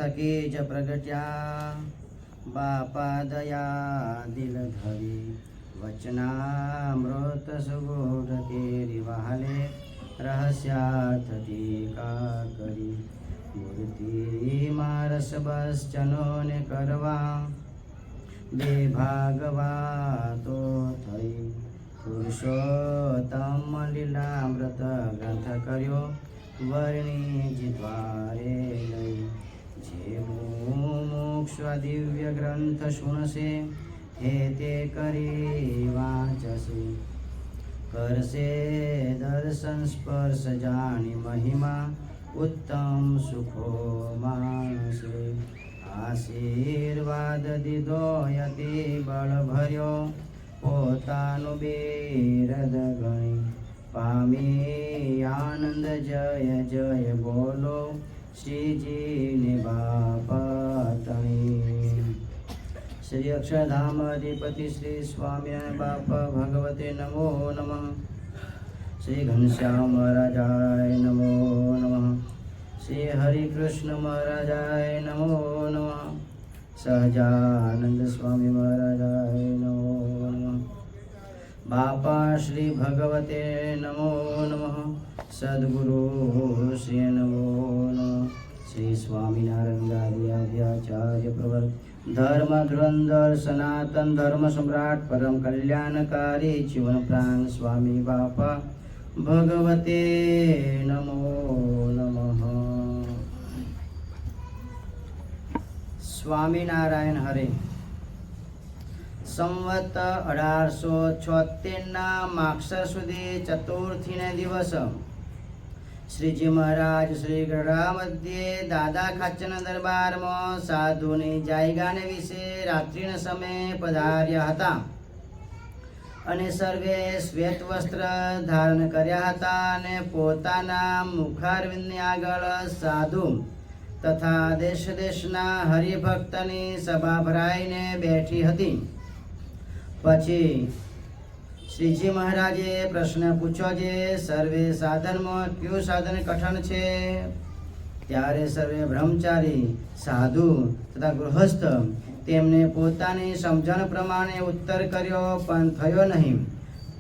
थकी ज प्रगट्या बापा दया दिल धरी वचनामृत सुगोढ़ केरी वाले रहस्यार्थ टीका करी मूर्ति मारस बस चनो ने करवा બે ભાગવાતો થઈ પુરુષોત્તમ લીલામૃત ગ્રંથ કર્યો વર્ણિ જીતવારે લઈ જે મોક્ષ દિવ્ય ગ્રંથ સુણશે હે તે કરી વાંચશે કરશે દર્શન સ્પર્શ જાણી મહિમા ઉત્તમ સુખો માણસે આશીર્વાદ દીધો યતિ બળ ભર્યો પોતાનું બિરદ ગણી પામી આનંદ જય જય બોલો શ્રીજીને બાપતણી શ્રી અક્ષરધામ અધિપતિ શ્રી સ્વામિનારાયણ બાપ ભગવતે નમો નમઃ શ્રી ઘનશ્યામ મહારાજાય નમો નમઃ श्री हरि कृष्ण महाराजाय नमो नमः सहजानंद स्वामी महाराजाय नमो नमः बापा श्री भगवते नमो नमः सद्गुरु श्री नमो नमः श्री स्वामीनारायण आचार्य प्रवर धर्म धुरंधर सनातन धर्म सम्राट परम कल्याणकारी जीवन प्राण स्वामी बापा भगवते नमो नमः। સ્વામિનારાયણ હરે સંવત 1876 માક્ષર સુધી ચતુર્થીને દિવસ શ્રીજી મહારાજ શ્રી ગઢડા મધ્યે દાદા ખાચરના દરબારમાં સાધુની જાયગાને વિશે રાત્રિના સમયે પધાર્યા હતા અને સર્વે શ્વેત વસ્ત્ર ધારણ કર્યા હતા અને પોતાના મુખારવિંદની આગળ સાધુ તથા દેશ દેશના હરિભક્તની સભા ભરાઈને બેઠી હતી। પછી શ્રીજી મહારાજે પ્રશ્ન પૂછ્યો જે સર્વે સાધનમાં કયું સાધન કઠણ છે? ત્યારે સર્વે બ્રહ્મચારી સાધુ તથા ગૃહસ્થ તેમને પોતાની સમજણ પ્રમાણે ઉત્તર કર્યો પણ થયો નહીં।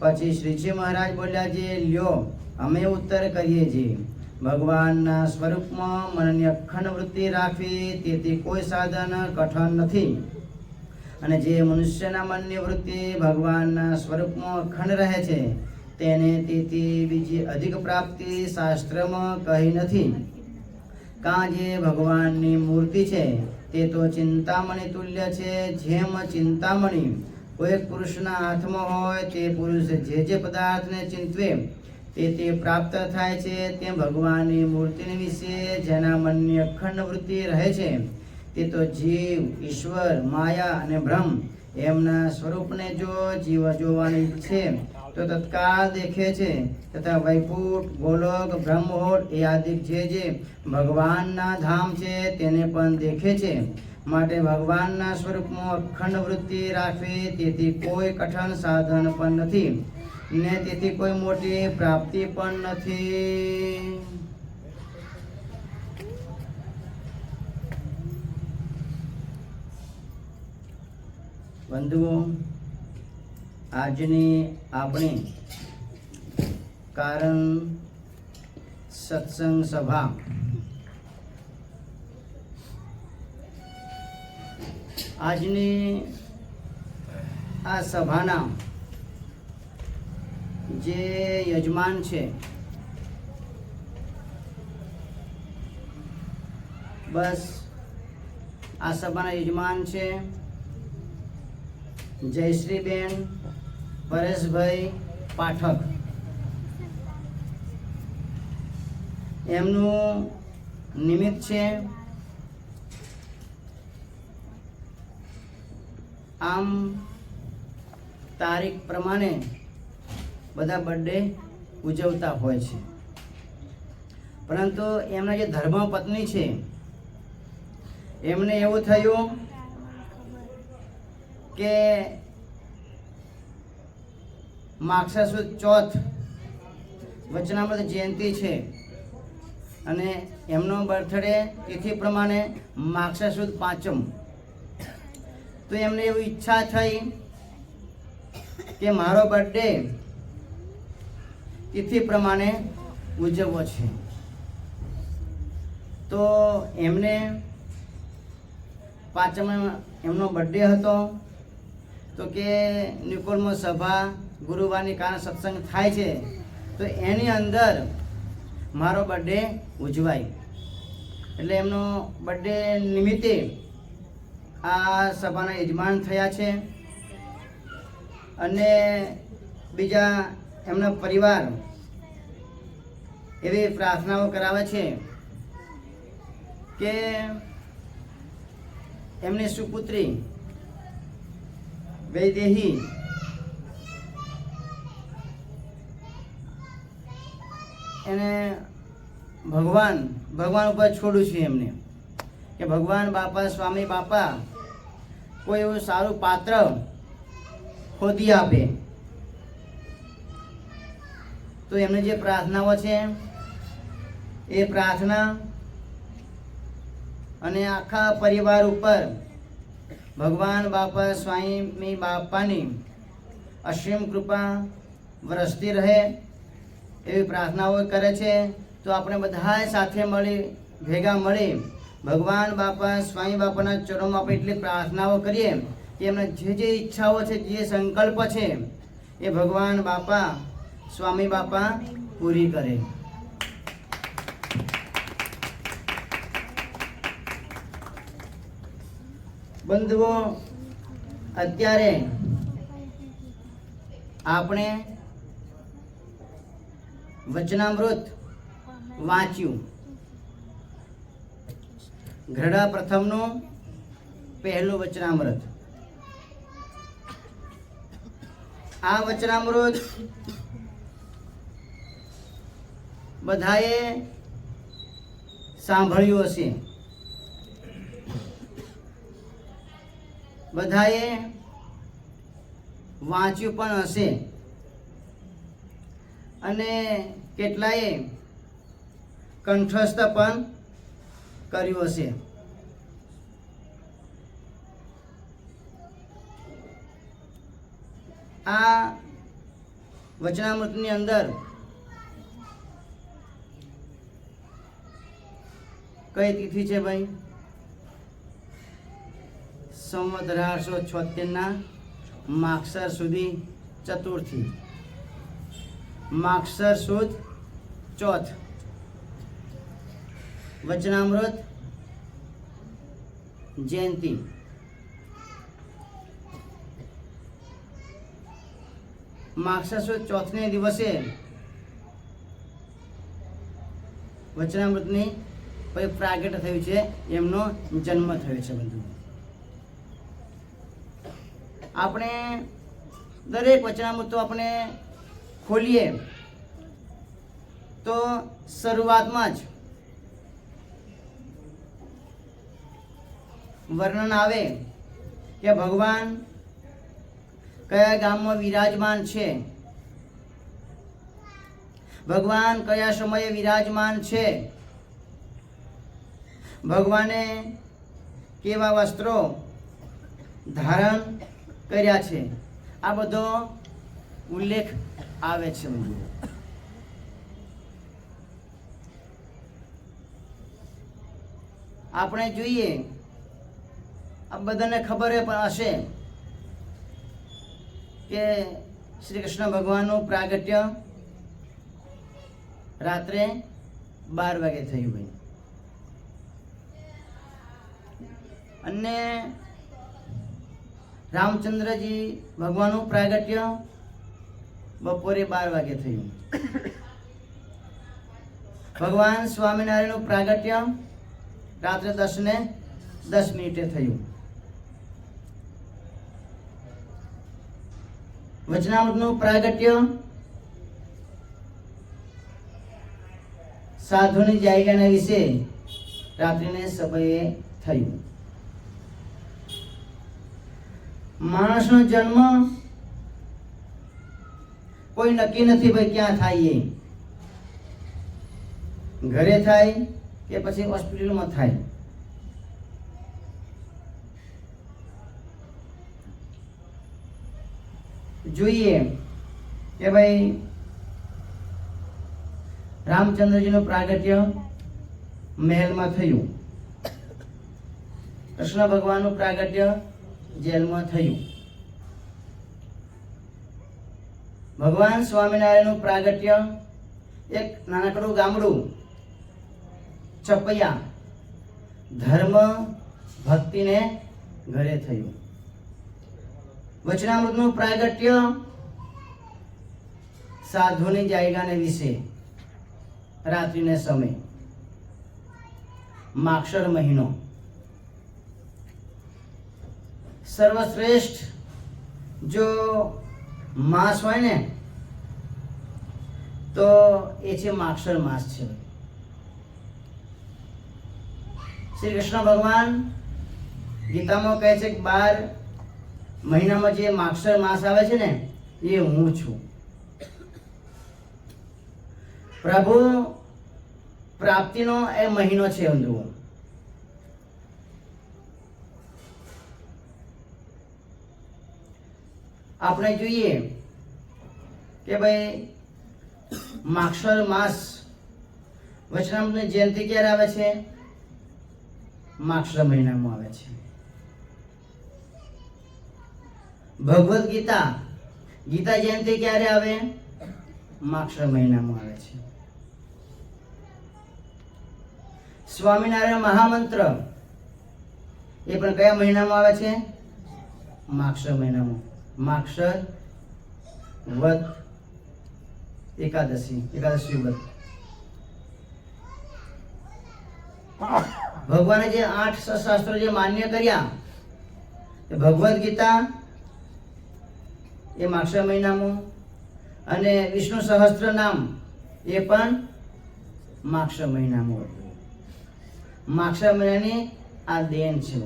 પછી શ્રીજી મહારાજ બોલ્યા જે લ્યો અમે ઉત્તર કરીએ છીએ ભગવાનના સ્વરૂપમાં મનની અખંડ વૃત્તિ રાખવી તેથી કોઈ સાધન કઠણ નથી અને જે મનુષ્યના મનની વૃત્તિ ભગવાનના સ્વરૂપમાં અખંડ રહે છે તેને તેથી બીજી અધિક પ્રાપ્તિ શાસ્ત્રમાં કહી નથી। કાં જે ભગવાનની મૂર્તિ છે તે તો ચિંતામણી તુલ્ય છે। જેમ ચિંતામણી કોઈ પુરુષના હાથમાં હોય તે પુરુષ જે જે પદાર્થને ચિંતવે તે પ્રાપ્ત થાય છે તે ભગવાનની મૂર્તિની વિશે જેના મનની અખંડ વૃત્તિ રહે છે તે તો જીવ ઈશ્વર માયા અને બ્રહ્મ એમના સ્વરૂપને જો જીવ જોવાની ઈચ્છે તો તત્કાળ દેખે છે તથા વૈકુંઠ ગોલોક બ્રહ્મહોર એ આદિ જે ભગવાનના ધામ છે તેને પણ દેખે છે। માટે ભગવાનના સ્વરૂપમાં અખંડ વૃત્તિ રાખવી તેથી કોઈ કઠણ સાધન પણ નથી ને તેથી કોઈ મોટી પ્રાપ્તિ પણ નથી। બંધુઓ આજની આપણી કારણ સત્સંગ સભા આજની આ સભાના જે યજમાન છે બસ આ સભાના યજમાન છે જયશ્રીબેન પરેશભાઈ પાઠક। એમનું નિમિત્ત છે આમ તારીખ પ્રમાણે બધા બર્થડે ઉજવતા હોય છે પરંતુ એમના જે ધર્મપત્ની છે એમને એવું થયું કે માક્ષર સુદ ચોથ વચનામૃત જયંતિ છે અને એમનો બર્થડે તિથિ પ્રમાણે માગસર સુદ 5મ. તો એમને એવી ઈચ્છા થઈ કે મારો બર્થડે તિથિ પ્રમાણે ઉજવવો છે. તો એમને 5મ એમનો બર્થડે હતો. તો કે નિકોલમાં સભા ગુરુવારની કારણ સત્સંગ થાય છે, તો એની અંદર મારો બર્થડે ઉજવાય. એટલે એમનો બર્થડે નિમિત્તે આ સભાના યજમાન થયા છે. અને બીજા એમના પરિવાર એવી પ્રાર્થનાઓ કરાવે છે કે એમની સુપુત્રી વૈદેહી એને ભગવાન ઉપર છોડું છું એમને, કે ભગવાન બાપા સ્વામી બાપા કોઈ એવું સારું પાત્ર ખોદી આપે. તો એમને જે પ્રાર્થનાઓ છે એ પ્રાર્થના અને આખા પરિવાર ઉપર ભગવાન બાપા સ્વામી બાપાની અસીમ કૃપા વરસતી રહે એવી પ્રાર્થનાઓ કરે છે. તો આપણે બધા સાથે મળી ભેગા મળી ભગવાન બાપા સ્વામી બાપાના ચરણોમાં આપણે એટલી પ્રાર્થનાઓ કરીએ કે એમના જે ઈચ્છાઓ છે, જે સંકલ્પ છે એ ભગવાન બાપા સ્વામી બાપા પૂરી કરે. બંધુઓ, અત્યારે આપણે વચનામૃત વાંચ્યું. ગઢડા પ્રથમનું પહેલું વચનામૃત. આ વચનામૃત બધાએ સાંભળ્યું હશે, બધાએ વાંચ્યું પણ હશે અને કેટલાએ કંઠસ્થ પણ કર્યું હશે. આ વચનામૃતની અંદર કઈ તિથિ છે ભાઈ? સંવત 1876 માગસર સુધી ચતુર્થી, માગસર સુદ ચોથ, વચનામૃત જયંતિ. માગસર સુદ ચોથને દિવસે વચનામૃતની પ્રાગટ્ય થયું છે, એમનો જન્મ થયો છે. બધું આપણે દરેક વચનામૃત તો આપણે ખોલીએ તો શરૂઆતમાં જ વર્ણન આવે કે ભગવાન કયા ગામમાં વિરાજમાન છે, ભગવાન કયા સમયે વિરાજમાન છે, ભગવાને કેવા વસ્ત્રો ધારણ કર્યા છે. આ બધો ઉલ્લેખ આવે છે. આપણે જોઈએ, આ બધાને ખબર પણ હશે કે શ્રી કૃષ્ણ ભગવાનનું પ્રાગટ્ય રાત્રે 12 વાગે થયું ભાઈ, અને રામચંદ્રજી ભગવાનનું પ્રાગટ્ય બપોરે 12 વાગે થયું. ભગવાન સ્વામિનારાયણનું પ્રાગટ્ય રાત્રે 10:10 થયું. વચનામૃતનું પ્રાગટ્ય સાધુની જાયગાના વિશે રાત્રિને સમયે થયું. માણસનો જન્મ કોઈ નક્કી નથી ભાઈ ક્યાં થાય. ઘરે થાય કે પછી હોસ્પિટલમાં થાય? જોઈએ કે ભાઈ રામચંદ્રજીનું પ્રાગટ્ય મહેલમાં થયું, કૃષ્ણ ભગવાનનું પ્રાગટ્ય જેલમાં થયું, ભગવાન સ્વામિનારાયણનું પ્રાગટ્ય એક નાનકડું ગામડું ચપૈયા ધર્મ ભક્તિને ઘરે થયું, વચનામૃતનું પ્રાગટ્ય સાધુની જાયગાને વિશે રાત્રિને સમય, માક્ષર મહિનો, સર્વશ્રેષ્ઠ જો માસ હોય ને તો એ છે માક્ષર માસ છે. શ્રી કૃષ્ણ ભગવાન ગીતામાં કહે છે કે 12 મહિનામાં જે માક્ષર માસ આવે છે ને એ હું છું. પ્રભુ પ્રાપ્તિનો એ મહિનો છે. અંધુ આપણે જોઈએ કે ભાઈ માક્ષર માસ વચનામૃતની જયંતિ ક્યારે આવે છે? માક્ષર મહિનામાં આવે છે. ભગવદ ગીતા ગીતા જયંતિ ક્યારે આવે? માક્ષર મહિનામાં આવે છે. સ્વામિનારાયણ મહામંત્ર એ પણ કયા મહિનામાં આવે છે? માક્ષર મહિનામાં. માક્ષર વદ એકાદશી વ્રત. ભગવાને જે 8 શાસ્ત્રો જે માન્ય કર્યા, ભગવદ ગીતા એ માક્ષર મહિનામાં, અને વિષ્ણુ સહસ્ત્ર નામ એ પણ માક્ષર મહિનામાં. માક્ષર મહિનાની આ દેન છે.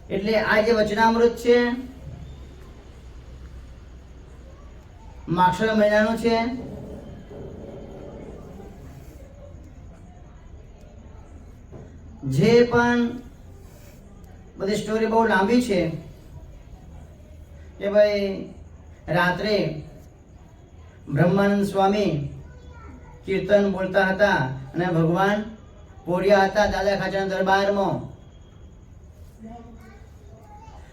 એટલે આ જે વચનામૃત છે માક્ષર મહિનાનું છે. જે પણ બધી સ્ટોરી બહુ લાંબી છે કે ભાઈ રાત્રે બ્રહ્માનંદ સ્વામી કીર્તન બોલતા હતા અને ભગવાન પોઢ્યા હતા દાદા ખાચરના દરબારમાં,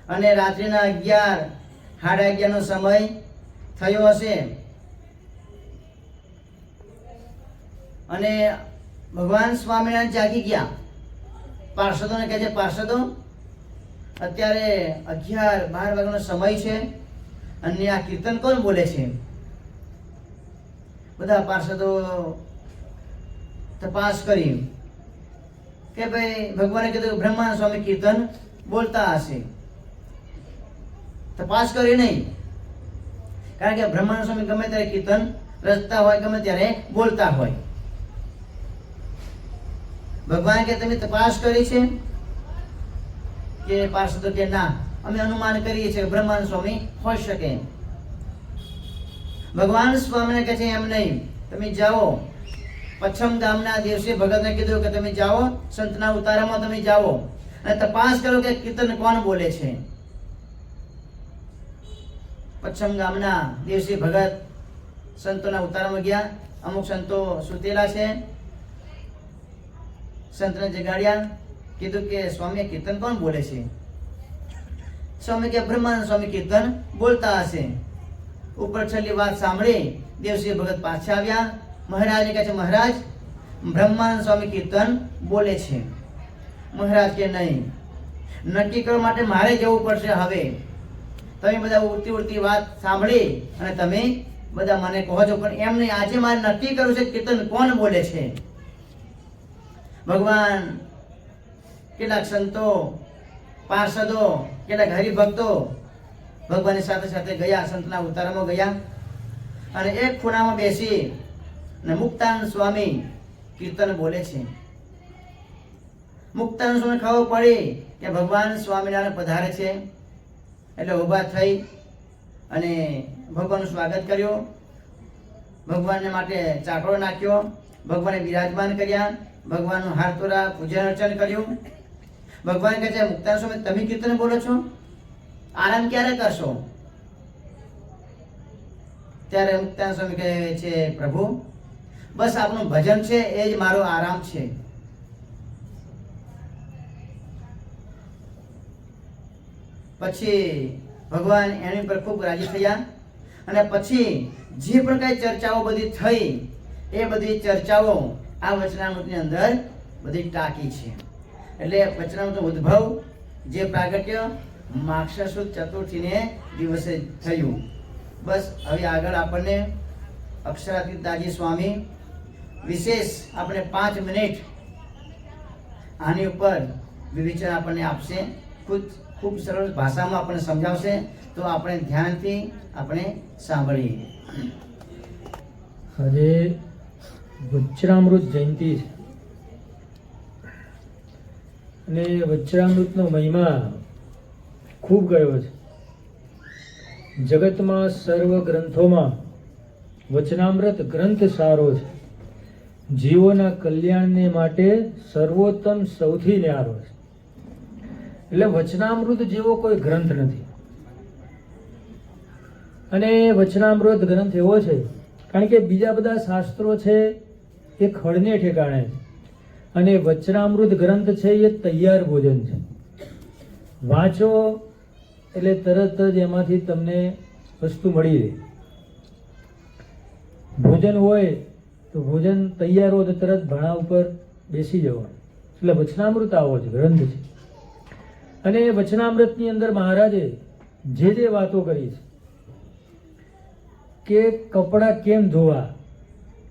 અને રાત્રિના 11 સાડા 11 નો સમય થયો હશે, અને ભગવાન સ્વામિનારાયણ જાગી ગયા. પાર્ષદોને કહે છે, પાર્ષદો અત્યારે 11-12 વાગ્યાનો સમય છે અને આ કીર્તન કોણ બોલે છે? બધા પાર્ષદો તપાસ કરી કે ભાઈ ભગવાને કીધું બ્રહ્માનંદ સ્વામી કીર્તન બોલતા હશે. તપાસ કરી નહીં, કારણ કે બ્રહ્માનંદ સ્વામી ગમે ત્યારે કીર્તન રચતા હોય, ગમે ત્યારે બોલતા હોય. ભગવાન કે તમે તપાસ કરી છે? કે પાર્ષદો કે ના, અમે અનુમાન કરીએ છીએ બ્રહ્માનંદ સ્વામી હોઈ શકે. ભગવાન સ્વામીને કહે છે એમ નહીં, તમે જાઓ પચ્છમ ગામના દિવસે ભગતને કીધું કે તમે જાઓ સંતના ઉતારામાં, તમે જાઓ અને તપાસ કરો કે કીર્તન કોણ બોલે છે. પચ્છમ ગામના દિવસે ભગત સંતોના ઉતારામાં ગયા. અમુક સંતો સુતેલા છે, સંતને જગાડ્યા, કીધું કે સ્વામી કીર્તન કોણ બોલે છે? સ્વામી કે બ્રહ્માનંદ સ્વામી કીર્તન બોલતા હશે. ઉપર છેલ્લી વાત સાંભળી દેવસિંહ ભગત પાછા આવ્યા. મહારાજને કહે છે, મહારાજ બ્રહ્માનંદ સ્વામી કીર્તન બોલે છે. મહારાજ કે નહીં, નક્કી કરવા માટે મારે જવું પડશે. હવે તમે બધા ઉડતી વાત સાંભળી અને તમે બધા મને કહો છો, પણ એમ નહીં, આજે મારે નક્કી કરવું છે કીર્તન કોણ બોલે છે. ભગવાન કેટલાક સંતો, પાર્ષદો, કેટલાક હરિભક્તો ભગવાનની સાથે સાથે ગયા, સંતના ઉતારામાં ગયા, અને એક ખૂણામાં બેસી અને મુક્તાનંદ સ્વામી કીર્તન બોલે છે. મુક્તાનંદ સ્વામી ખબર પડી કે ભગવાન સ્વામિનારાયણ પધારે છે, એટલે ઊભા થઈ અને ભગવાનનું સ્વાગત કર્યું. ભગવાનને માટે ચાકડો નાખ્યો, ભગવાનને બિરાજમાન કર્યા, ભગવાનનું હાર તોરા પૂજન અર્ચન કર્યું. ભગવાન કહે છે મુક્તાન સ્વામી તમે કીર્તન બોલો છો, આરામ ક્યારે કરશો? ત્યારે મુક્તાન સ્વામી કહે છે પ્રભુ બસ આપનું ભજન છે એ જ મારો આરામ છે. પછી ભગવાન એની પર ખૂબ રાજી થયા અને પછી જે પણ કઈ ચર્ચાઓ બધી થઈ એ બધી ચર્ચાઓ આ વચનામૃતની અંદર બધી ટાંકી છે. એટલે વચનામૃતનો ઉદ્ભવ જે પ્રાગટ્ય માક્ષર સુદ ચતુર્થીને દિવસે થયું. બસ હવે આગળ આપણને અક્ષરાતીતાજી સ્વામી વિશેષ આપણે 5 મિનિટ આની ઉપર વિવેચન આપણને આપશે. ખૂબ સરળ ભાષામાં આપણને સમજાવશે, તો આપણે ધ્યાનથી આપણે સાંભળીએ. આજે વચ્રામૃત જયંતિ છે અને વચ્રામૃતનો મહિમા ખૂબ ગયો છે. જગતમાં સર્વ ગ્રંથોમાં વચનામૃત ગ્રંથ સારો છે. જીવોના કલ્યાણને માટે સર્વોત્તમ સૌથી ન્યારો છે. એટલે વચનામૃત જેવો કોઈ ગ્રંથ નથી. અને વચનામૃત ગ્રંથ એવો છે કારણ કે બીજા બધા શાસ્ત્રો છે એ ખડને ઠેકાણે છે અને વચનામૃત ગ્રંથ છે એ તૈયાર ભોજન છે. વાંચો એટલે તરત જ એમાંથી તમને વસ્તુ મળી રહે. ભોજન હોય તો ભોજન તૈયાર હોય તો તરત ભાણા ઉપર બેસી જવાનું. એટલે વચનામૃત આવો છે, ગ્રંથ છે. અને વચનામૃતની અંદર મહારાજે જે વાતો કરી છે કે કપડાં કેમ ધોવા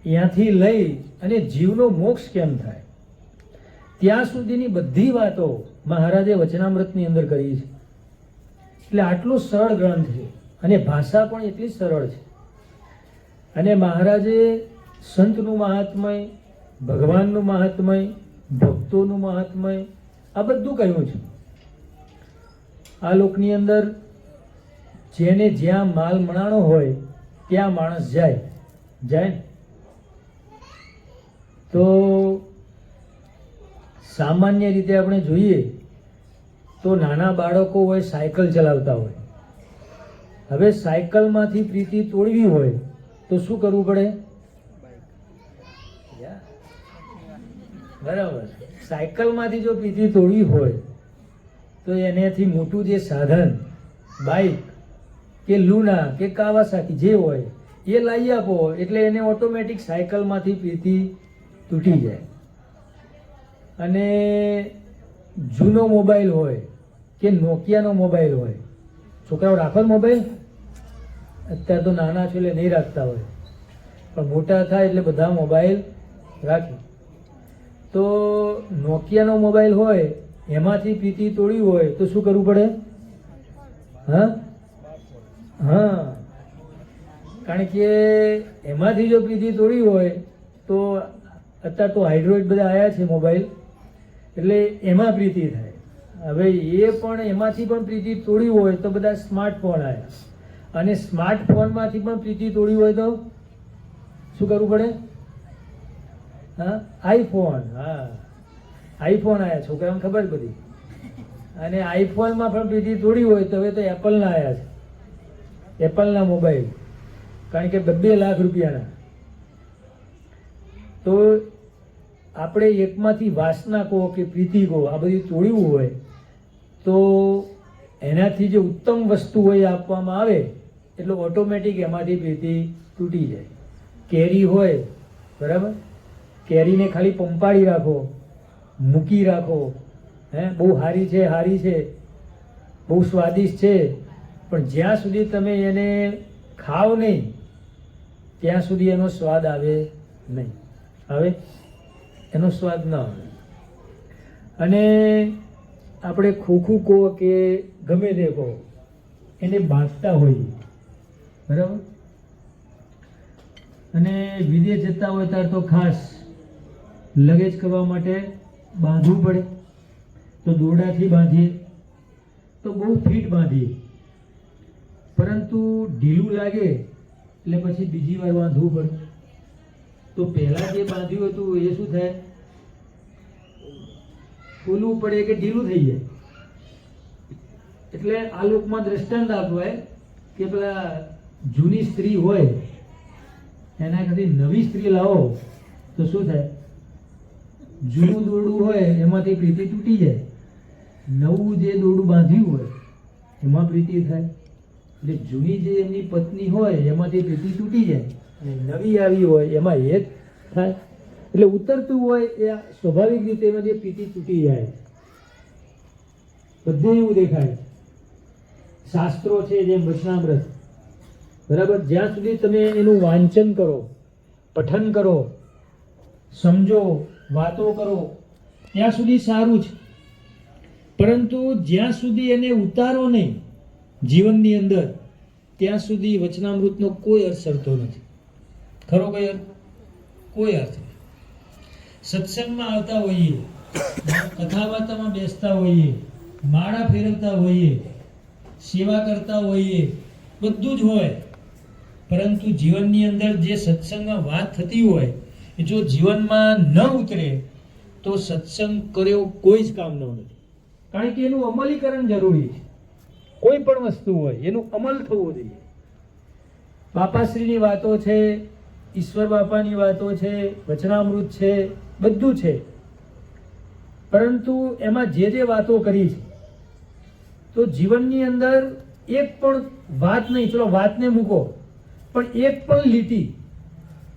ત્યાંથી લઈ અને જીવનો મોક્ષ કેમ થાય ત્યાં સુધીની બધી વાતો મહારાજે વચનામૃતની અંદર કરી છે. એટલે આટલું સરળ ગ્રંથ છે અને ભાષા પણ એટલી સરળ છે. અને મહારાજે સંતનું મહાત્મય, ભગવાનનું મહાત્મય, ભક્તોનું મહાત્મય આ બધું કહ્યું છે. આ લોકની અંદર જેને જ્યાં માલ મણાણો હોય ત્યાં માણસ જાય ને. તો સામાન્ય રીતે આપણે જોઈએ તો નાના બાળકો હોય સાયકલ ચલાવતા હોય. હવે સાયકલમાંથી પ્રીતિ તોડવી હોય તો શું કરવું પડે? બરાબર. સાયકલમાંથી જો પ્રીતિ તોડવી હોય તો એનાથી મોટું જે સાધન બાઇક કે લુના કે કાવાસાકી જે હોય એ લાવી આપો એટલે એને ઓટોમેટિક સાયકલમાંથી પ્રીતિ તૂટી જાય. અને જૂનો મોબાઈલ હોય કે નોકિયાનો મોબાઈલ હોય, છોકરાઓ રાખો મોબાઈલ, અત્યારે તો નાના છે એટલે નહીં રાખતા હોય પણ મોટા થાય એટલે બધા મોબાઈલ રાખે. તો નોકિયાનો મોબાઈલ હોય એમાંથી પ્રીતિ તોડવી હોય તો શું કરવું પડે? હા, કારણ કે એમાંથી જો પ્રીતિ તોડવી હોય તો અત્યારે તો હાઇડ્રોઇડ બધા આવ્યા છે મોબાઈલ, એટલે એમાં પ્રીતિ થાય. હવે એ પણ એમાંથી પણ પ્રીતિ તોડવી હોય તો બધા સ્માર્ટફોન આવ્યા અને સ્માર્ટફોનમાંથી પણ પ્રીતિ તોડવી હોય તો શું કરવું પડે? આઈફોન. આઈફોન આવ્યા, છોકરાઓને ખબર બધી. અને આઈફોનમાં પણ પ્રીતિ તોડી હોય તો હવે તો એપલના આવ્યા છે, એપલના મોબાઈલ, કારણ કે 2 લાખ રૂપિયાના. તો આપણે એકમાંથી વાસના કહો કે પ્રીતિ કહો આ બધી તોડવું હોય તો એનાથી જે ઉત્તમ વસ્તુ હોય આપવામાં આવે એટલે ઓટોમેટિક એમાંથી પ્રીતિ તૂટી જાય. કેરી હોય, બરાબર, કેરીને ખાલી પંપાળી રાખો, મૂકી રાખો, બહુ સારી છે, બહુ સ્વાદિષ્ટ છે, પણ જ્યાં સુધી તમે એને ખાવ નહીં ત્યાં સુધી એનો સ્વાદ આવે નહીં. આવે એનો સ્વાદ ન આવે. અને આપણે ખોખું કહો કે ગમે તે કહો એને બાંધતા હોઈએ, બરાબર. અને વિદેશ જતા હોય ત્યારે તો ખાસ લગેજ કરવા માટે બાંધવું પડે તો દોરડાથી બાંધીએ તો બહુ ફિટ બાંધીએ, પરંતુ ઢીલું લાગે એટલે પછી બીજી વાર બાંધવું પડે. તો પહેલા જે બાંધ્યું હતું એ શું થાય? ખોલવું પડે કે ઢીલું થઈ જાય. એટલે આ લોકમાં દ્રષ્ટાંત આપવાય કે પેલા જૂની સ્ત્રી હોય એના કરતી નવી સ્ત્રી લાવો તો શું થાય? જૂનું દોરડું હોય એમાંથી પ્રીતિ તૂટી જાય, નવું જે દોરડું બાંધ્યું હોય એમાં પ્રીતિ થાય. એટલે જૂની જે એમની પત્ની હોય એમાંથી પ્રીતિ તૂટી જાય અને નવી આવી હોય એમાં એ જ થાય. એટલે ઉતરતું હોય એ સ્વાભાવિક રીતે એમાં જે પ્રીતિ તૂટી જાય. બધે એવું દેખાય. શાસ્ત્રો છે જેમ વચનામૃત, બરાબર, જ્યાં સુધી તમે એનું વાંચન કરો, પઠન કરો, સમજો, વાતો કરો ત્યાં સુધી સારું છે. પરંતુ જ્યાં સુધી એને ઉતારો નહીં જીવનની અંદર ત્યાં સુધી વચનામૃતનો કોઈ અર્થ સરતો નથી. ખરો કોઈ અર્થ? કોઈ અર્થ નહીં. સત્સંગમાં આવતા હોઈએ, કથા વાર્તામાં બેસતા હોઈએ, માળા ફેરવતા હોઈએ, સેવા કરતા હોઈએ, બધું જ હોય, પરંતુ જીવનની અંદર જે સત્સંગમાં વાત થતી હોય એ જો જીવનમાં ન ઉતરે તો સત્સંગ કર્યો કોઈ જ કામનો નથી. કારણ કે એનું અમલીકરણ જરૂરી છે. કોઈ પણ વસ્તુ હોય એનું અમલ થવો જોઈએ. બાપાશ્રીની વાતો છે, ઈશ્વર બાપાની વાતો છે, વચનામૃત છે, બધું છે, પરંતુ એમાં જે જે વાતો કરી છે તો જીવનની અંદર એક પણ વાત નહીં, ચલો વાતને મૂકો, પણ એક પણ લીટી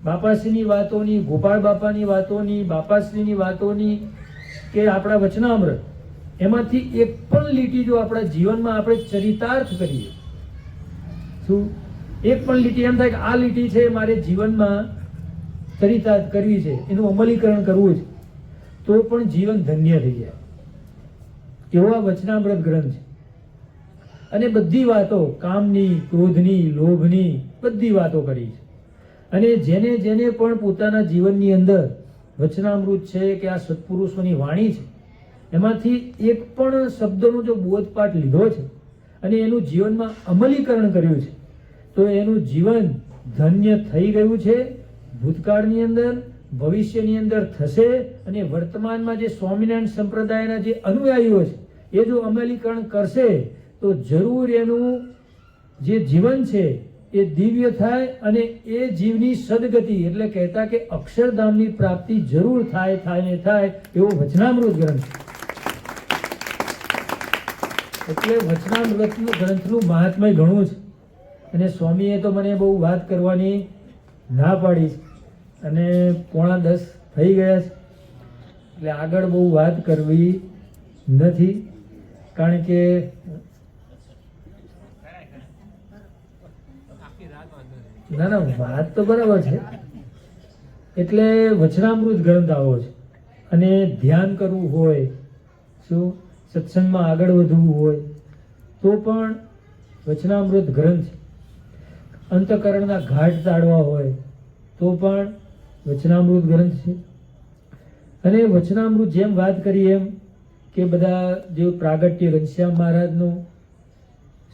બાપાશ્રીની વાતોની, ગોપાળ બાપાની વાતોની, બાપાશ્રીની વાતોની કે આપણા વચનામૃત એમાંથી એક પણ લીટી જો આપણા જીવનમાં આપણે ચરિતાર્થ કરીએ, શું એક પણ લીટી એમ થાય કે આ લીટી છે મારે જીવનમાં ચરિતાર્થ કરવી છે, એનું અમલીકરણ કરવું છે, તો પણ જીવન ધન્ય થઈ જાય. એવા વચનામૃત ગ્રંથ છે. અને બધી વાતો કામની, ક્રોધની, લોભની બધી વાતો કરી છે. અને જેને જેને પણ પોતાના જીવનની અંદર વચનામૃત છે કે આ સત્પુરુષોની વાણી છે એમાંથી એક પણ શબ્દનો જો બોધપાઠ લીધો છે અને એનું જીવનમાં અમલીકરણ કર્યું છે તો એનું જીવન ધન્ય થઈ ગયું છે. ભૂતકાળની અંદર, ભવિષ્યની અંદર થશે. અને વર્તમાનમાં જે સ્વામિનારાયણ સંપ્રદાયના જે અનુયાયીઓ છે એ જો અમલીકરણ કરશે તો જરૂર એનું જે જીવન છે એ દિવ્ય થાય અને એ જીવની સદગતિ એટલે કહેતા કે અક્ષરધામની પ્રાપ્તિ જરૂર થાય, થાય ને થાય એવો વચનામૃત ગ્રંથ. એટલે વચનામૃત ગ્રંથનું મહાત્મય ઘણું છે. અને સ્વામીએ તો મને બહુ વાત કરવાની ના પાડી છે અને 9:45 થઈ ગયા છે એટલે આગળ બહુ વાત કરવી નથી. કારણ કે ના ના વાત તો બરાબર છે. એટલે વચનામૃત ગ્રંથ આવો છે અને ધ્યાન કરવું હોય, શું સત્સંગમાં આગળ વધવું હોય તો પણ વચનામૃત ગ્રંથ, અંતઃકરણના ઘાટ તાળવા હોય તો પણ વચનામૃત ગ્રંથ છે. અને વચનામૃત જેમ વાત કરી એમ કે બધા જે પ્રાગટ્ય ઘનશ્યામ મહારાજનું,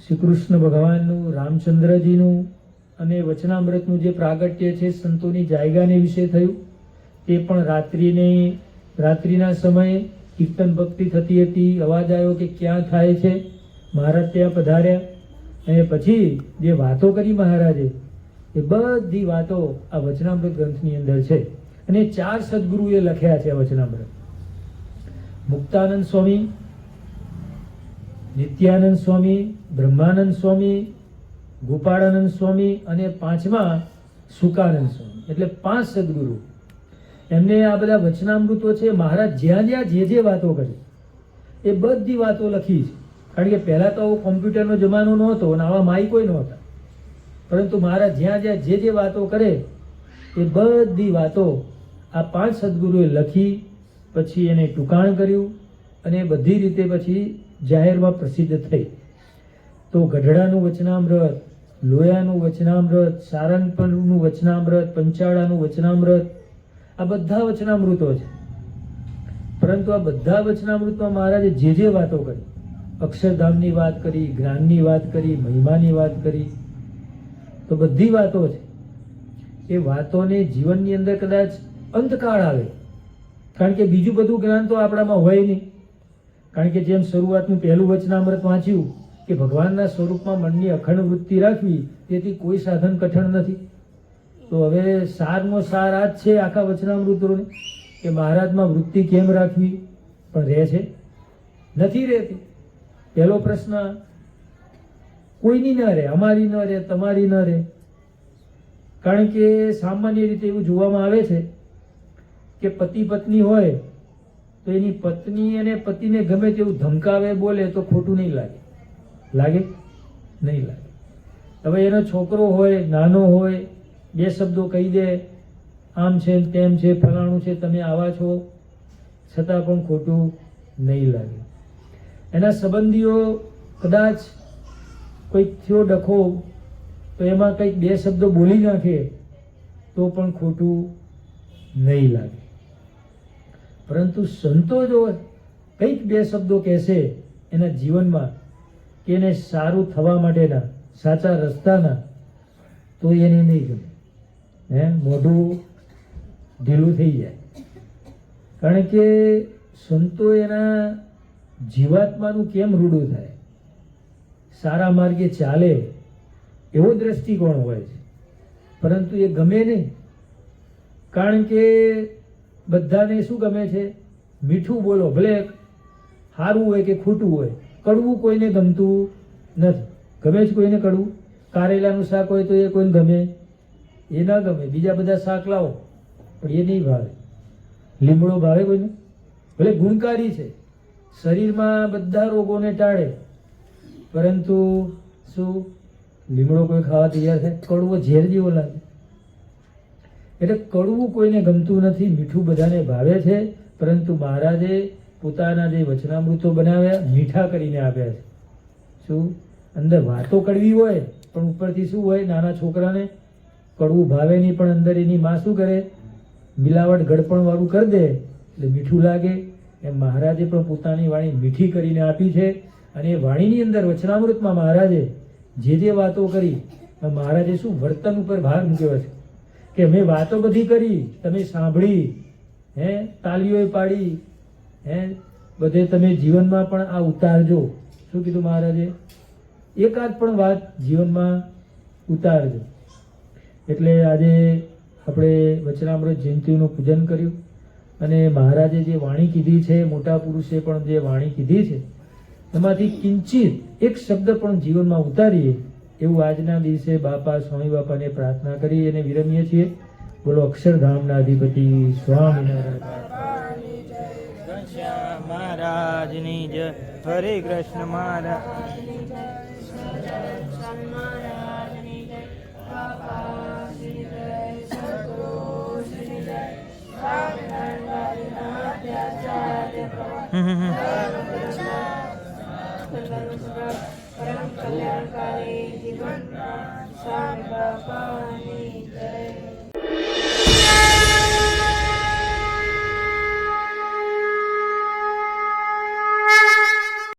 શ્રી કૃષ્ણ ભગવાનનું, રામચંદ્રજીનું અને વચનામૃતનું જે પ્રાગટ્ય છે સંતોની જાયગાને વિશે થયું. તે પણ રાત્રિના સમયે કીર્તન ભક્તિ થતી હતી. અવાજ આવ્યો કે ક્યાં થાય છે, મહારાજ ત્યાં પધાર્યા અને પછી જે વાતો કરી મહારાજે એ બધી વાતો આ વચનામૃત ગ્રંથની અંદર છે. અને 4 સદગુરુએ લખ્યા છે વચનામૃત. મુક્તાનંદ સ્વામી, નિત્યાનંદ સ્વામી, બ્રહ્માનંદ સ્વામી, ગોપાળાનંદ સ્વામી અને 5મા સુકાનંદ સ્વામી. એટલે 5 સદગુરુ. એમને આ બધા વચનામૃતો છે મહારાજ જ્યાં જ્યાં જે જે વાતો કરી એ બધી વાતો લખી છે. કારણ કે પહેલા તો કોમ્પ્યુટરનો જમાનો નહોતો અને આવા માઇકોય નહોતા, પરંતુ મહારાજ જ્યાં જ્યાં જે જે વાતો કરે એ બધી વાતો આ 5 સદગુરુએ લખી, પછી એને ટૂંકાણ કર્યું અને બધી રીતે પછી જાહેરમાં પ્રસિદ્ધ થઈ. તો ગઢડાનું વચનામૃત, લોયાનું વચનામૃત, સારંગપુરનું વચનામૃત, પંચાળાનું વચનામૃત, આ બધા વચનામૃતો છે. પરંતુ આ બધા વચનામૃતમાં મહારાજે જે જે વાતો કરી, અક્ષરધામની વાત કરી, જ્ઞાનની વાત કરી, મહિમાની વાત કરી, તો બધી વાતો છે એ વાતોને જીવનની અંદર કદાચ અંતકાળ આવે, કારણ કે બીજું બધું જ્ઞાન તો આપણામાં હોય નહીં. કારણ કે જેમ શરૂઆતનું પહેલું વચનામૃત વાંચ્યું કે ભગવાનના સ્વરૂપમાં મનની અખંડ વૃત્તિ રાખવી, તેથી કોઈ સાધન કઠણ નથી. તો હવે સારમાં સાર આ જ છે આખા વચનામૃતોને, કે મહારાજમાં વૃત્તિ કેમ રાખવી, પણ રહે છે? નથી રહેતી. પહેલો પ્રશ્ન કોઈની ન રહે, અમારી ન રહે, તમારી ન રહે. કારણ કે સામાન્ય રીતે એવું જોવામાં આવે છે કે પતિ પત્ની હોય તો એની પત્ની અને પતિને ગમે તેવું ધમકાવે, બોલે તો ખોટું નહીં લાગે. લાગે? નહીં લાગે. હવે એનો છોકરો હોય, નાનો હોય, બે શબ્દો કહી દે, આમ છે તેમ છે, ફલાણું છે, તમે આવા છો, છતાં પણ ખોટું નહીં લાગે. એના સંબંધીઓ કદાચ કોઈક થયો ડખો તો એમાં કંઈક બે શબ્દો બોલી નાખે તો પણ ખોટું નહીં લાગે. પરંતુ સંતો જો કંઈક બે શબ્દો કહેશે એના જીવનમાં કે એને સારું થવા માટેના, સાચા રસ્તાના, તો એને નહીં ગમે. મોઢું ઢીલું થઈ જાય. કારણ કે સંતો એના જીવાત્માનું કેમ રૂડું થાય, સારા માર્ગે ચાલે એવો દ્રષ્ટિકોણ હોય છે, પરંતુ એ ગમે નહીં. કારણ કે બધાને શું ગમે છે? મીઠું બોલો, ભલે સારું હોય કે ખોટું હોય. કડવું કોઈને ગમતું નથી. ગમે છે કોઈને કડવું? કારેલાનું શાક હોય તો એ કોઈને ગમે? એ ના ગમે. બીજા બધા શાક લાવો પણ એ નહીં ભાવે. લીમડો ભાવે કોઈને? ભલે ગુણકારી છે, શરીરમાં બધા રોગોને ટાળે, પરંતુ શું લીમડો કોઈ ખાવા તૈયાર થાય? કડવો ઝેર જેવો લાગે. એટલે કડવું કોઈને ગમતું નથી, મીઠું બધાને ભાવે છે. પરંતુ મહારાજે પોતાના જે વચનામૃતો બનાવ્યા મીઠા કરીને આપ્યા છે. શું? અંદર વાતો કડવી હોય પણ ઉપરથી શું હોય? નાના છોકરાને કડવું ભાવે નહીં, પણ અંદર એની માં શું કરે? મિલાવટ ગળપણ વાળું કરી દે એટલે મીઠું લાગે. એમ મહારાજે પણ પોતાની વાણી મીઠી કરીને આપી છે. અને એ વાણીની અંદર વચનામૃતમાં મહારાજે જે વાતો કરી, મહારાજે શું વર્તન ઉપર ભાર મૂક્યો છે કે અમે વાતો બધી કરી, તમે સાંભળી, તાલીઓ પાડી, બધે તમે જીવનમાં પણ આ ઉતારજો. શું કીધું મહારાજે? એકાદ પણ વાત જીવનમાં ઉતારજો. એટલે આજે આપણે વચનામૃત જયંતીનું પૂજન કર્યું અને મહારાજે જે વાણી કીધી છે, મોટા પુરુષે પણ જે વાણી કીધી છે, એમાંથી કિંચિત એક શબ્દ પણ જીવનમાં ઉતારીએ એવું આજના દિવસે બાપા સ્વામી બાપાને પ્રાર્થના કરી અને વિરમીએ છીએ. બોલો અક્ષરધામના અધિપતિ સ્વામિનારાયણ મહારાજની જય. હરે કૃષ્ણ મહારાજ. પરમ કલ્યાણકારી જીવનમાં સ્વામી બાપા